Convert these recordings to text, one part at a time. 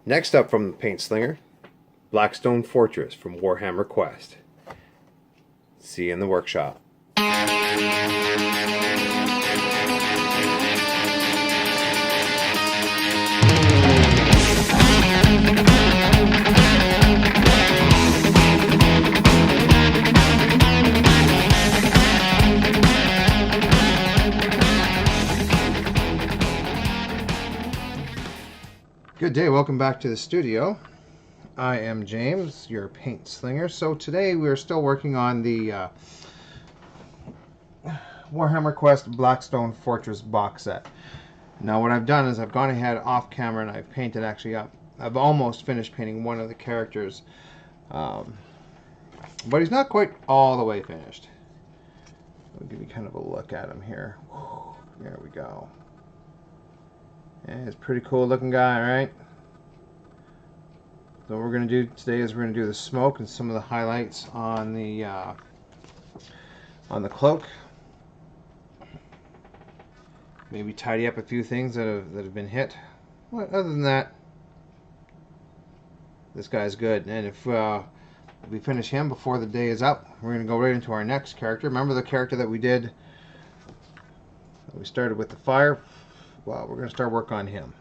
Next up from the Paint Slinger, Blackstone Fortress from Warhammer Quest. See you in the workshop. Good day, welcome back to the studio. I am James, your paint slinger. So today we're still working on the Warhammer Quest Blackstone Fortress box set. Now what I've done is I've gone ahead off camera and I've painted actually up. I've almost finished painting one of the characters, but he's not quite all the way finished. I'll give you kind of a look at him here. There we go. Yeah, he's a pretty cool looking guy, right? So what we're going to do today is we're going to do the smoke and some of the highlights on the cloak. Maybe tidy up a few things that have been hit. But other than that, this guy's good. And if we finish him before the day is up, we're going to go right into our next character. Remember the character that we did? We started with the fire. Well, we're going to start work on him.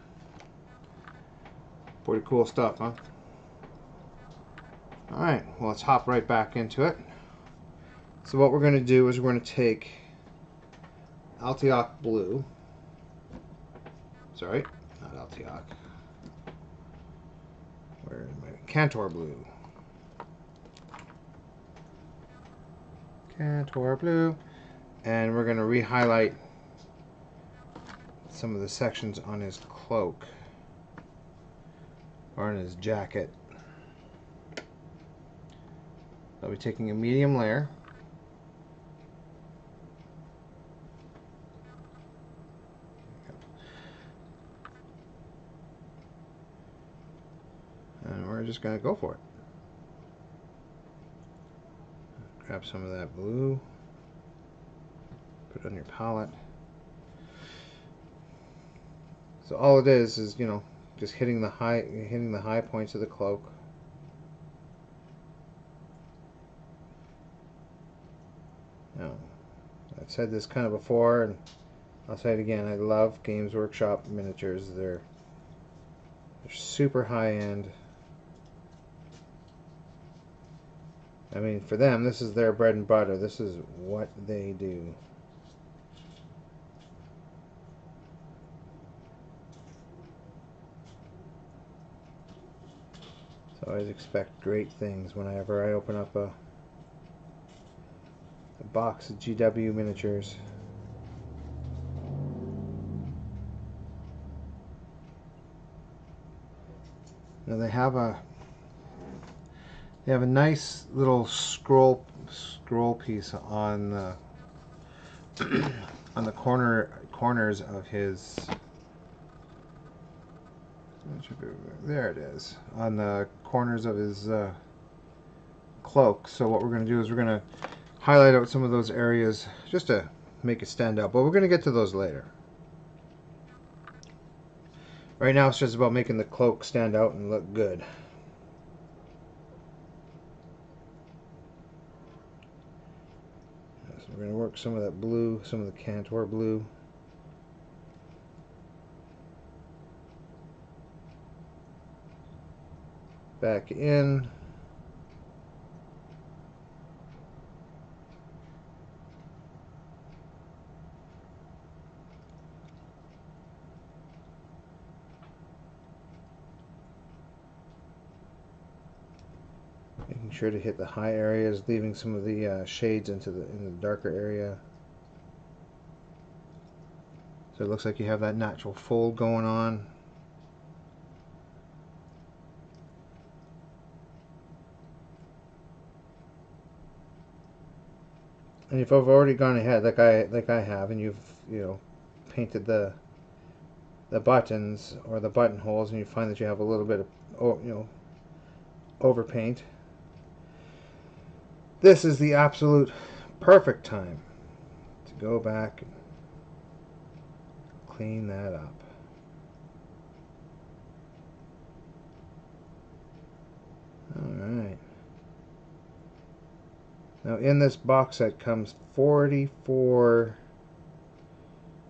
Pretty cool stuff, huh? Alright, well, let's hop right back into it. So what we're going to do is we're going to take Altioc Blue. Sorry, not Altioc. Where is my Cantor Blue? Cantor Blue. And we're going to re-highlight some of the sections on his cloak or on his jacket. I'll be taking a medium layer and we're just going to go for it. Grab some of that blue, put it on your palette. So all it is, you know, just hitting the high points of the cloak. Now, I've said this kind of before, and I'll say it again. I love Games Workshop miniatures. They're super high end. I mean, for them, this is their bread and butter. This is what they do. So I always expect great things whenever I open up a box of GW miniatures. Now they have a nice little scroll piece on the on the corners of his. There it is, on the corners of his cloak. So what we're going to do is we're going to highlight out some of those areas just to make it stand out, but we're going to get to those later. Right now it's just about making the cloak stand out and look good. So we're going to work some of that blue, some of the Cantor blue. Back in. Making sure to hit the high areas, leaving some of the shades in the darker area. So it looks like you have that natural fold going on. And if I've already gone ahead like I have, and you've painted the buttons or the buttonholes, and you find that you have a little bit of overpaint, this is the absolute perfect time to go back and clean that up. Now in this box set comes 44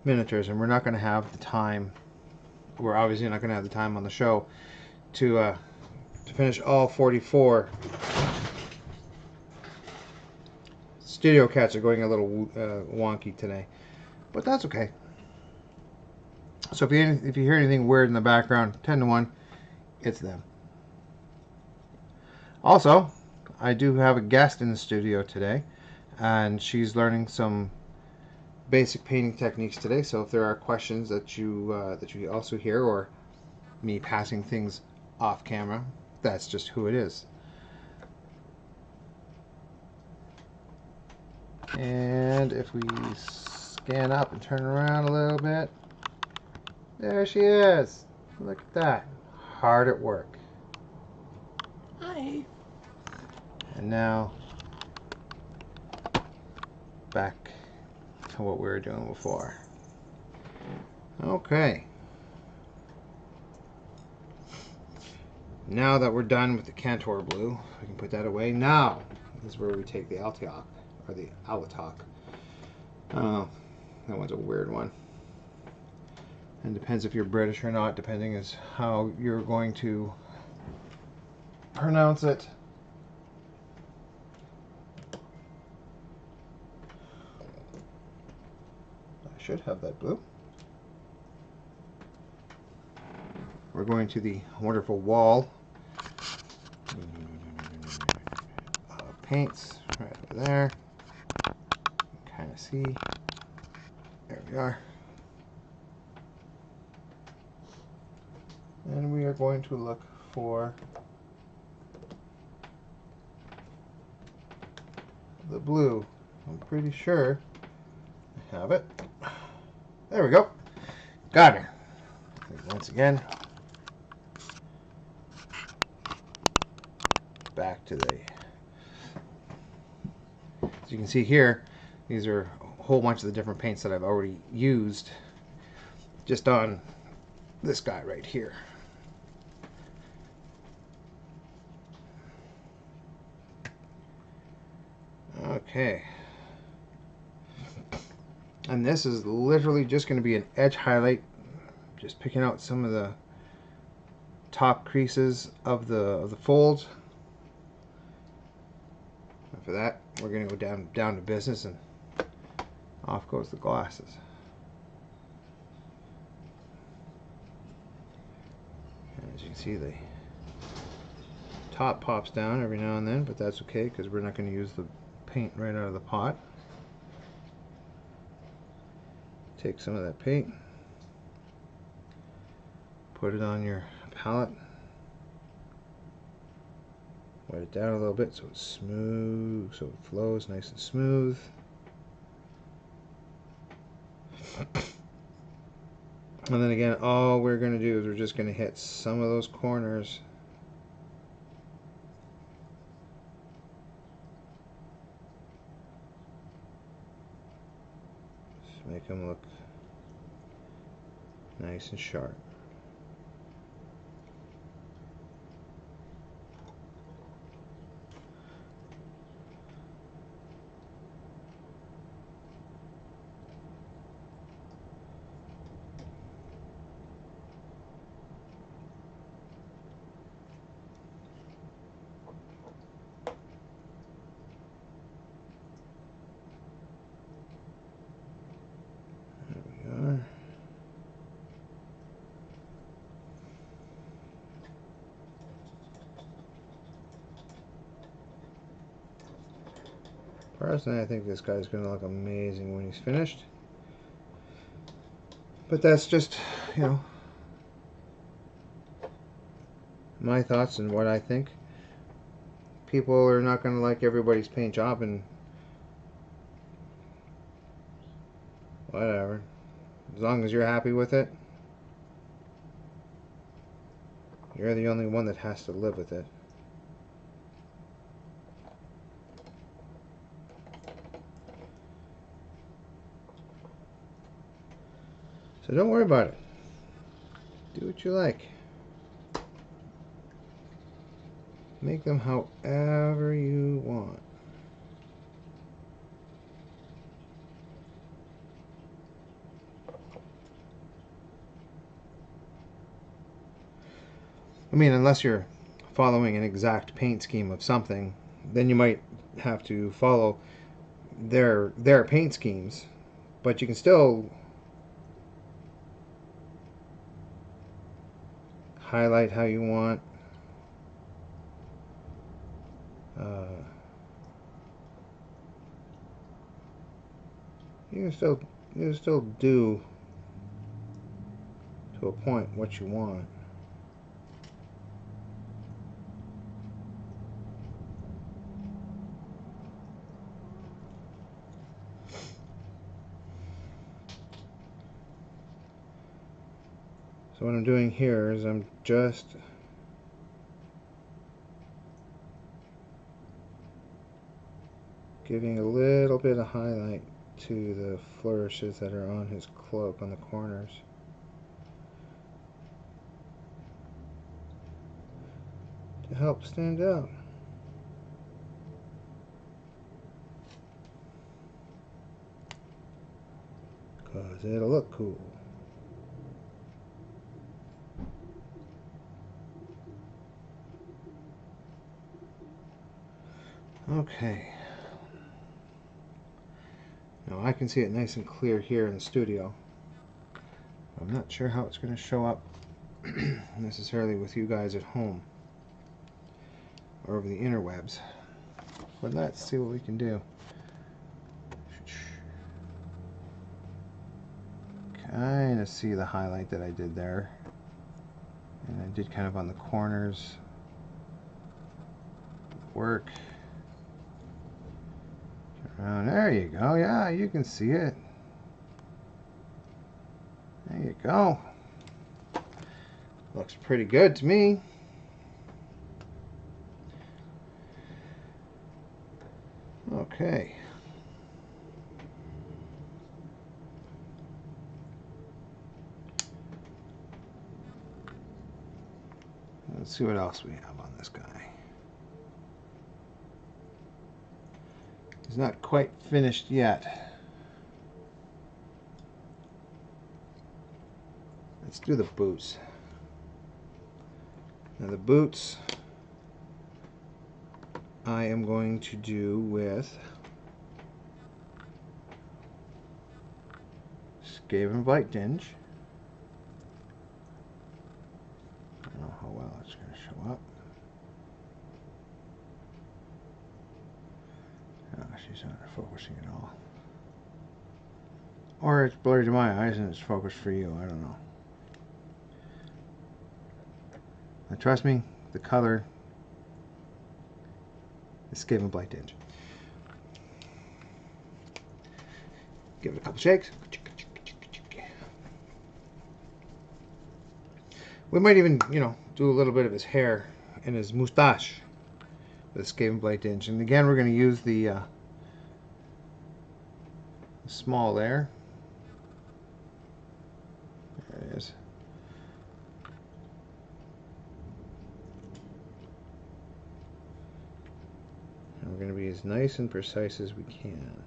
miniatures, and we're not going to have the time. We're obviously not going to have the time on the show to finish all 44. Studio cats are going a little wonky today, but that's okay. So if you hear anything weird in the background, 10 to 1, it's them. Also, I do have a guest in the studio today, and she's learning some basic painting techniques today. So if there are questions that you also hear, or me passing things off camera, that's just who it is. And if we scan up and turn around a little bit, there she is. Look at that. Hard at work. Hi. And now back to what we were doing before. Okay. Now that we're done with the Cantor blue, we can put that away. Now is where we take the Altiok, or the Alatok. Oh, that one's a weird one. And depends if you're British or not, depending as how you're going to pronounce it. I should have that blue. We're going to the wonderful wall of paints right over there. Kind of see. There we are. And we are going to look for the blue. I'm pretty sure I have it. There we go. Got her. Once again, back to the... As you can see here, these are a whole bunch of the different paints that I've already used just on this guy right here. Okay. And this is literally just going to be an edge highlight, just picking out some of the top creases of the folds. And for that, we're going to go down to business, and off goes the glasses. And as you can see, the top pops down every now and then, but that's okay because we're not going to use the paint right out of the pot. Take some of that paint, put it on your palette, wet it down a little bit so it's smooth, so it flows nice and smooth. And then again, all we're going to do is we're just going to hit some of those corners. Just make them look nice and sharp. Personally, I think this guy's going to look amazing when he's finished. But that's just, you know, my thoughts and what I think. People are not going to like everybody's paint job, and whatever. As long as you're happy with it, you're the only one that has to live with it. So don't worry about it. Do what you like. Make them however you want. I mean, unless you're following an exact paint scheme of something, then you might have to follow their paint schemes, but you can still highlight how you want. You can still do to a point what you want. So what I'm doing here is I'm just giving a little bit of highlight to the flourishes that are on his cloak on the corners. To help stand out. Because it'll look cool. Okay. Now I can see it nice and clear here in the studio. I'm not sure how it's going to show up necessarily with you guys at home or over the interwebs. But let's see what we can do. Kind of see the highlight that I did there. And I did kind of on the corners. Work. There you go. Yeah, you can see it. There you go. Looks pretty good to me. Okay. Let's see what else we have on this guy. He's not quite finished yet. Let's do the boots. Now the boots I am going to do with Skaven Blight Dinge. I don't know how well it's going to show up. She's not focusing at all. Or it's blurry to my eyes and it's focused for you. I don't know. But trust me, the color is Skaven Blight Dinge. Give it a couple shakes. We might even, do a little bit of his hair and his moustache with Skaven Blight Dinge. And again, we're going to use the small layer. There it is. And we're going to be as nice and precise as we can.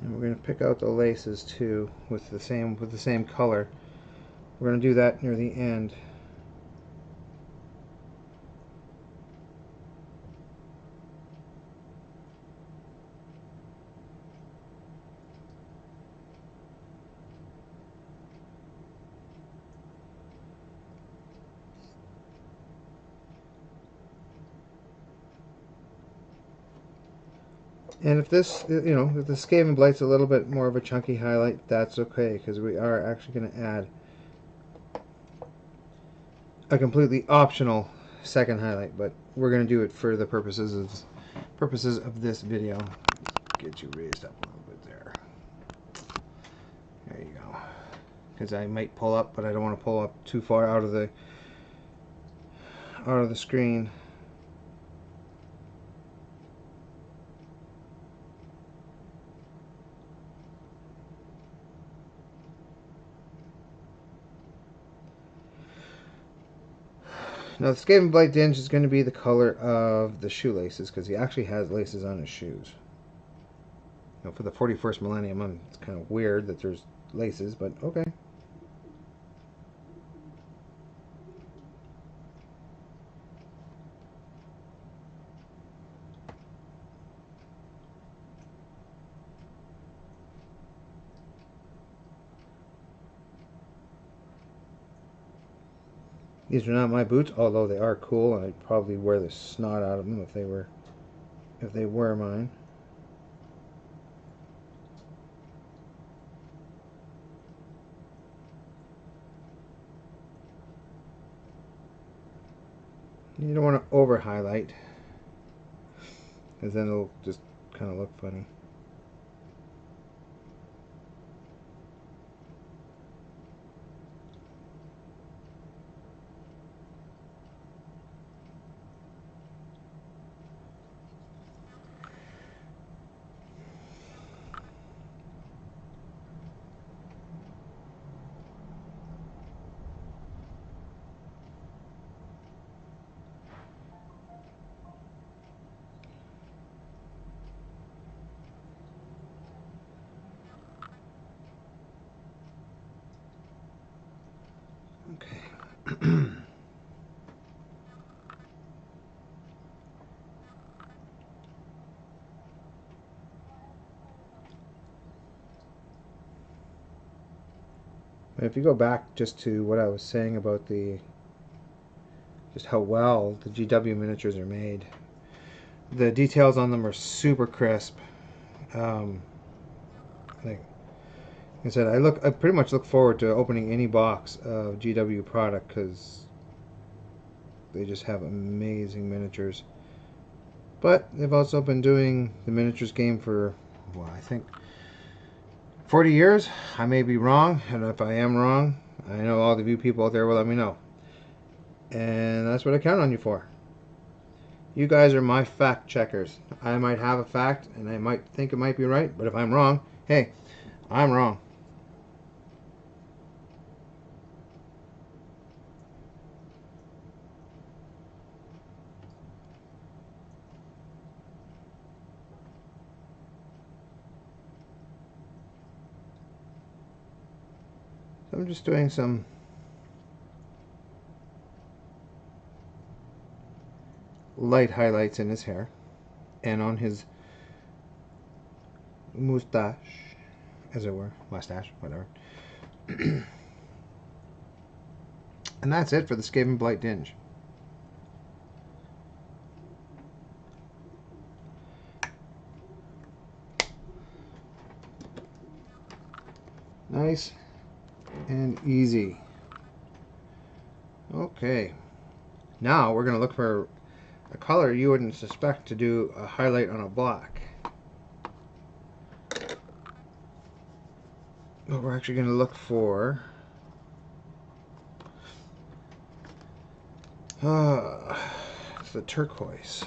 And we're going to pick out the laces too with the same color. We're going to do that near the end. And if this, if the Skaven Blight's a little bit more of a chunky highlight, that's okay, because we are actually going to add a completely optional second highlight, but we're going to do it for the purposes of this video. Get you raised up a little bit there. There you go. Because I might pull up, but I don't want to pull up too far out of the screen. Now the Skaven Blight Dinge is going to be the color of the shoelaces, because he actually has laces on his shoes. Now for the 41st millennium, it's kind of weird that there's laces, but okay. These are not my boots, although they are cool, and I'd probably wear the snot out of them if they were mine. You don't want to over highlight, because then it'll just kind of look funny. Okay. If you go back just to what I was saying about just how well the GW miniatures are made, the details on them are super crisp. Like I said, I pretty much look forward to opening any box of GW product, because they just have amazing miniatures. But they've also been doing the miniatures game for, well, I think 40 years. I may be wrong, and if I am wrong, I know all of you people out there will let me know. And that's what I count on you for. You guys are my fact checkers. I might have a fact, and I might think it might be right, but if I'm wrong, hey, I'm wrong. So I'm just doing some light highlights in his hair and on his mustache, as it were, mustache, whatever. And that's it for the Skaven Blight Dinge. Nice and easy. Okay, now we're going to look for a color you wouldn't suspect to do a highlight on a black. But we're actually going to look for it's the turquoise.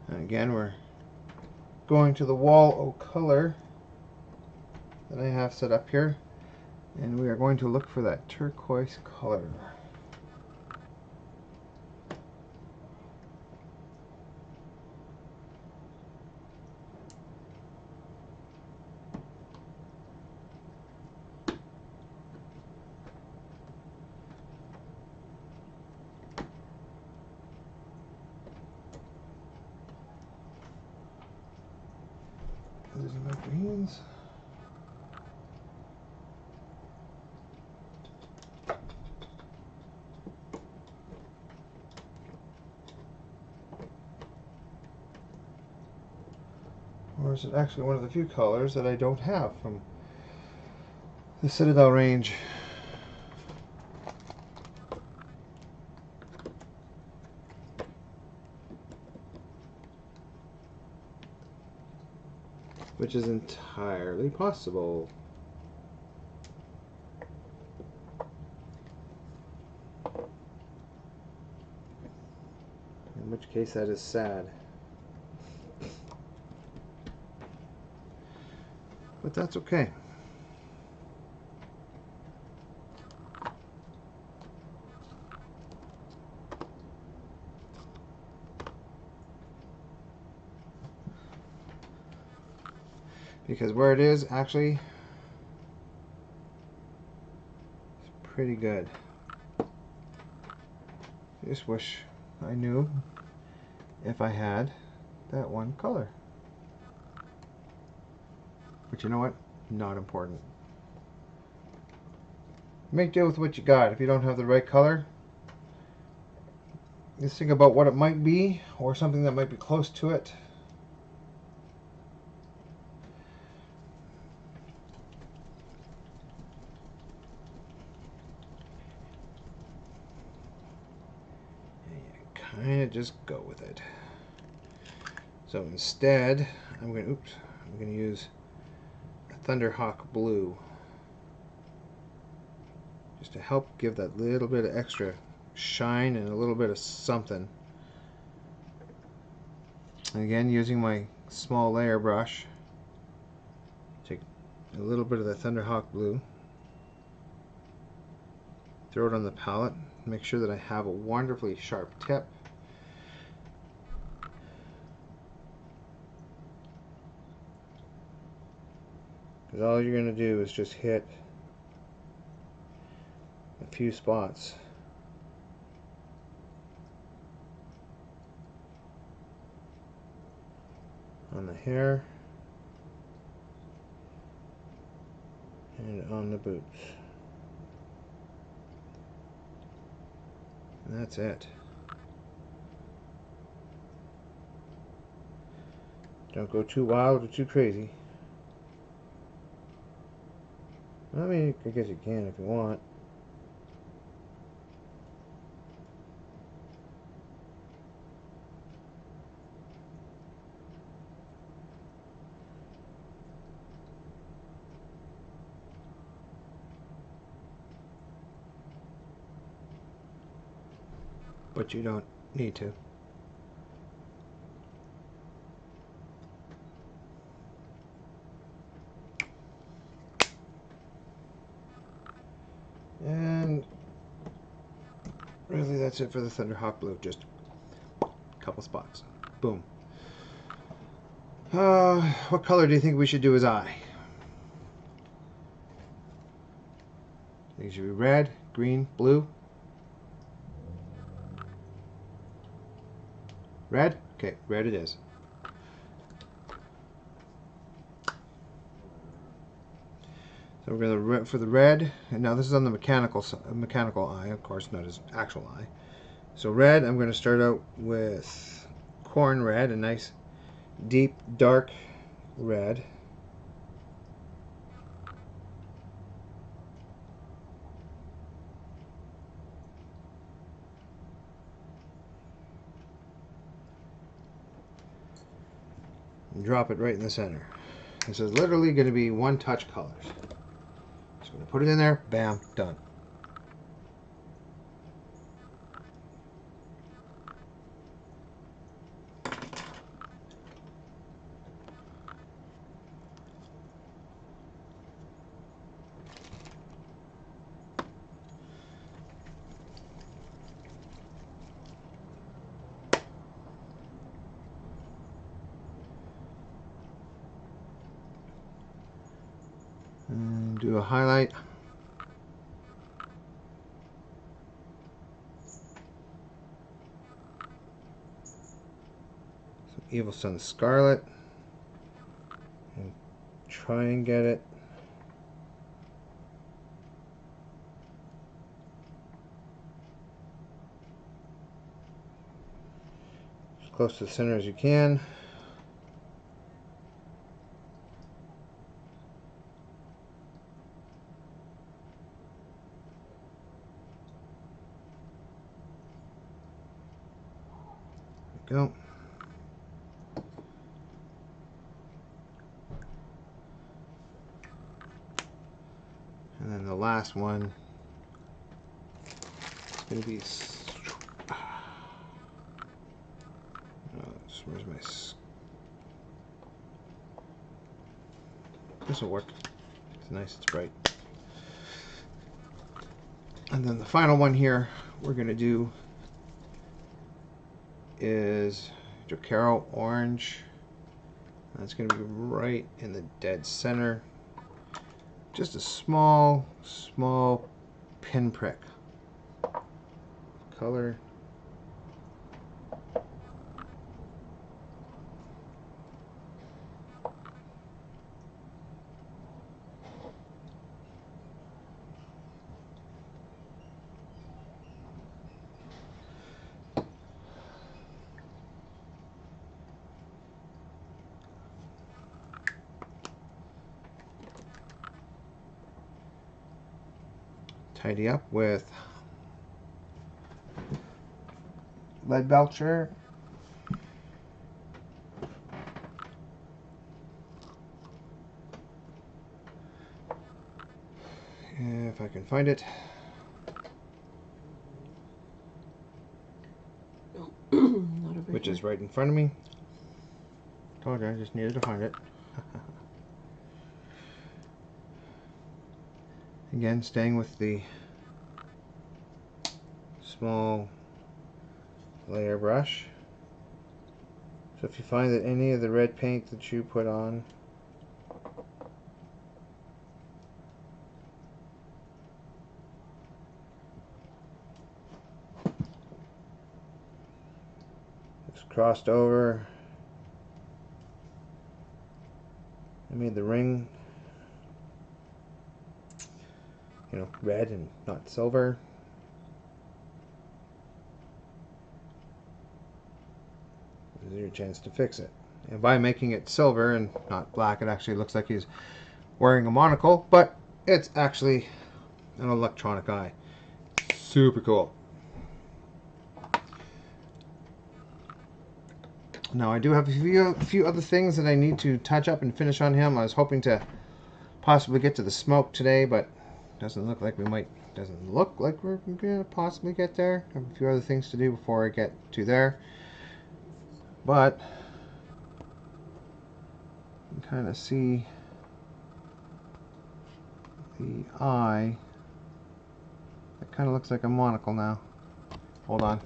And again, we're going to the wall of color that I have set up here, and we are going to look for that turquoise color. Those are my greens. Or is it actually one of the few colors that I don't have from the Citadel range? Which is entirely possible. In which case that is sad. But that's okay. Because where it is actually it's pretty good. I just wish I knew if I had that one color. But you know what? Not important. Make deal with what you got. If you don't have the right color, just think about what it might be or something that might be close to it. Kind of just go with it. So instead, I'm going to use a Thunderhawk blue just to help give that little bit of extra shine and a little bit of something. And again, using my small layer brush, take a little bit of the Thunderhawk blue, throw it on the palette, make sure that I have a wonderfully sharp tip. Because all you're going to do is just hit a few spots. On the hair and on the boots. And that's it. Don't go too wild or too crazy. I mean, I guess you can if you want. But you don't need to. And really that's it for the Thunderhawk blue. Just a couple spots. Boom. What color do you think we should do his eye? I think it should be red, green, blue. Red? Okay, red it is. So we're going to for the red, and now this is on the mechanical eye, of course, not his actual eye. So red, I'm going to start out with corn red, a nice deep dark red. And drop it right in the center. This is literally going to be one touch colors. Just going to put it in there, bam, done. And do a highlight. Some Evil Sun Scarlet. And try and get it as close to the center as you can. go. And then the last one is going to be. Where's my? This will work. It's nice. It's bright. And then the final one here we're going to do is Jocaro Orange. That's going to be right in the dead center. Just a small pinprick. Color. Tidy up with lead belcher. If I can find it. Which is right in front of me. Told you, I just needed to find it. Again, staying with the small layer brush. So if you find that any of the red paint that you put on is crossed over, I made the ring, you know, red and not silver. This is your chance to fix it. And by making it silver and not black, it actually looks like he's wearing a monocle, but it's actually an electronic eye. Super cool. Now I do have a few other things that I need to touch up and finish on him. I was hoping to possibly get to the smoke today, but doesn't look like we might. Doesn't look like we're gonna possibly get there. I have a few other things to do before I get to there, but you can kind of see the eye. It kind of looks like a monocle now. Hold on.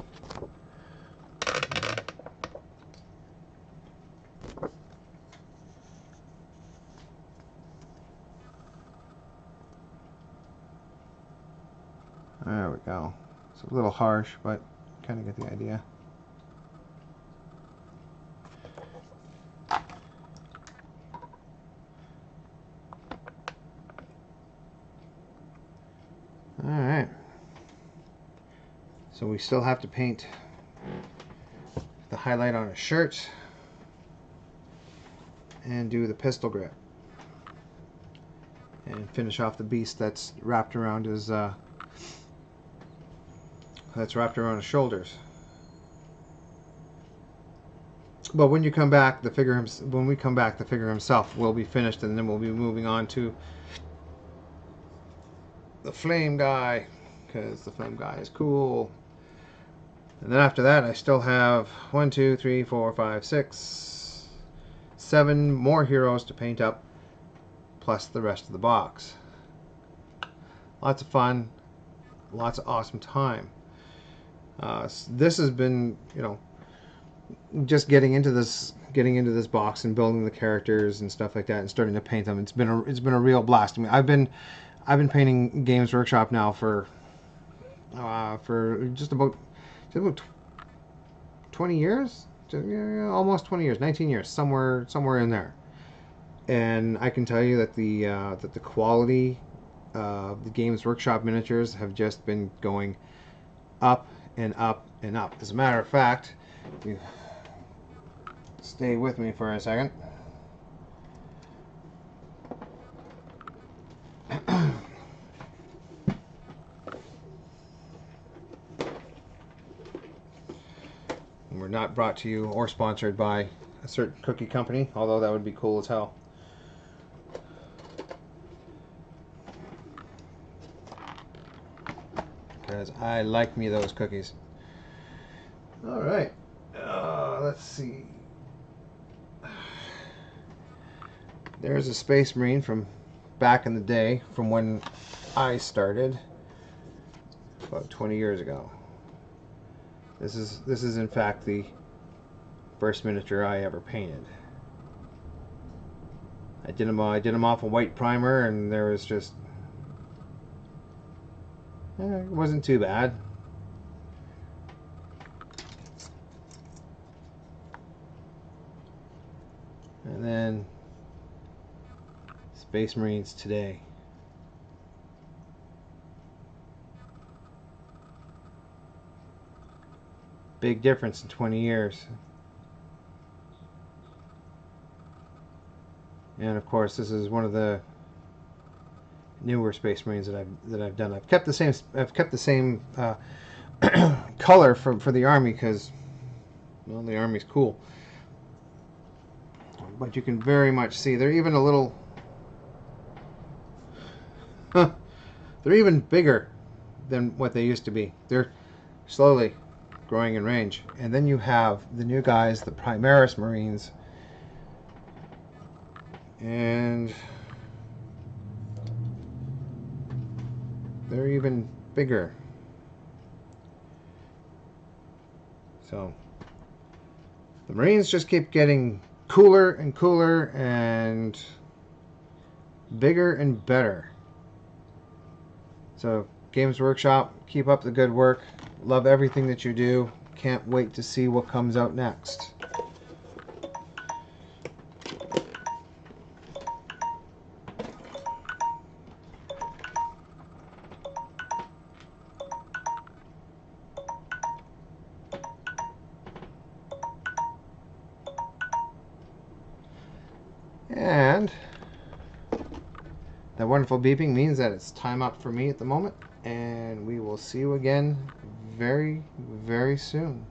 There we go. It's a little harsh, but kind of get the idea. Alright. So we still have to paint the highlight on his shirt and do the pistol grip. And finish off the beast that's wrapped around his shoulders. But when you come back, the figure himself will be finished, and then we'll be moving on to the flame guy, because the flame guy is cool. And then after that, I still have 1, 2, 3, 4, 5, 6, 7 more heroes to paint up, plus the rest of the box. Lots of fun, lots of awesome time. This has been, you know, just getting into this box and building the characters and stuff like that, and starting to paint them. It's been a real blast. I mean, I've been painting Games Workshop now for just about 20 years, almost 20 years, 19 years, somewhere in there. And I can tell you that the quality of the Games Workshop miniatures have just been going up and up and up. As a matter of fact, if you stay with me for a second. We're not brought to you or sponsored by a certain cookie company, although that would be cool as hell. Because I like me those cookies. Alright, let's see. There's a Space Marine from back in the day, from when I started about 20 years ago. This is in fact the first miniature I ever painted. I did them off a white primer, and there was just it wasn't too bad. And then Space Marines today. Big difference in 20 years. And of course, this is one of the newer Space Marines that I've done. I've kept the same color for the Army, because, well, the Army's cool. But you can very much see they're even a little they're even bigger than what they used to be. They're slowly growing in range. And then you have the new guys, the Primaris Marines, and they're even bigger. So the Marines just keep getting cooler and cooler and bigger and better. So Games Workshop, keep up the good work. Love everything that you do. Can't wait to see what comes out next. And that wonderful beeping means that it's time out for me at the moment, and we will see you again very, very soon.